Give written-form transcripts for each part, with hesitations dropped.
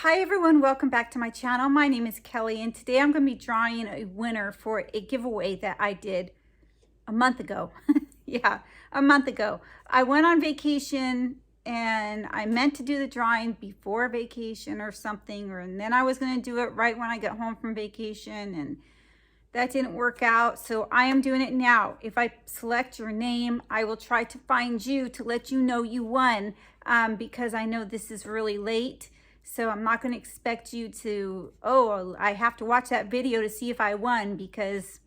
Hi everyone, welcome back to my channel. My name is Kelly and today I'm going to be drawing a winner for a giveaway that I did a month ago. Yeah, a month ago. I went on vacation and I meant to do the drawing before vacation or something, and then I was going to do it right when I got home from vacation, and that didn't work out. So I am doing it now. If I select your name, I will try to find you to let you know you won, because I know this is really late. So I'm not going to expect you to, oh, I have to watch that video to see if I won, because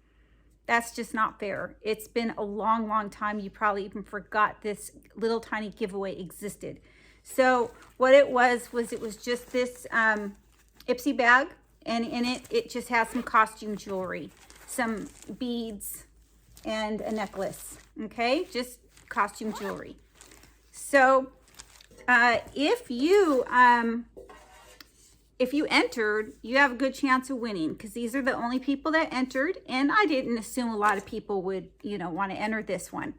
that's just not fair. It's been a long, long time. You probably even forgot this little tiny giveaway existed. So what it was just this Ipsy bag, and in it just has some costume jewelry, some beads, and a necklace. Okay, just costume jewelry. So if you entered, you have a good chance of winning, because these are the only people that entered, and I didn't assume a lot of people would, want to enter this one.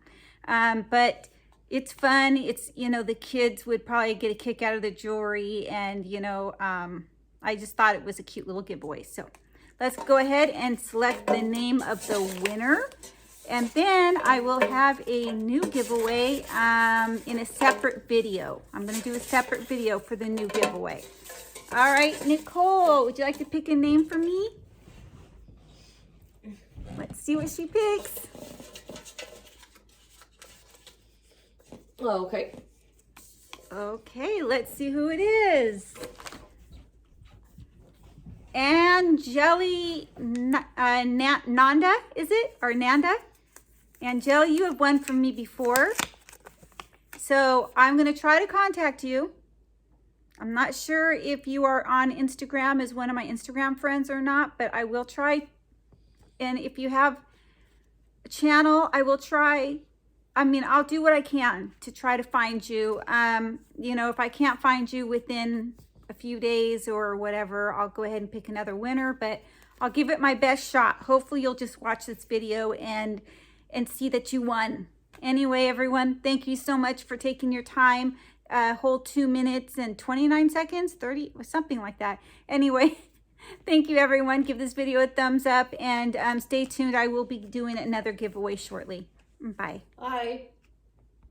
But it's fun. It's, the kids would probably get a kick out of the jewelry, and, I just thought it was a cute little giveaway. So let's go ahead and select the name of the winner. And then I will have a new giveaway in a separate video. I'm going to do a separate video for the new giveaway. All right, Nicole, would you like to pick a name for me? Let's see what she picks. Okay. Okay, let's see who it is. Angeli Nanda, is it? Or Nanda? Angeli, you have won from me before. So I'm going to try to contact you. I'm not sure if you are on Instagram as one of my Instagram friends or not, but I will try. And if you have a channel, I will try. I'll do what I can to try to find you. If I can't find you within a few days or whatever, I'll go ahead and pick another winner, but I'll give it my best shot. Hopefully you'll just watch this video and see that you won. Anyway, everyone, thank you so much for taking your time. Whole 2 minutes and 29 seconds, 30, something like that. Anyway, thank you everyone. Give this video a thumbs up, and stay tuned. I will be doing another giveaway shortly. Bye. Bye.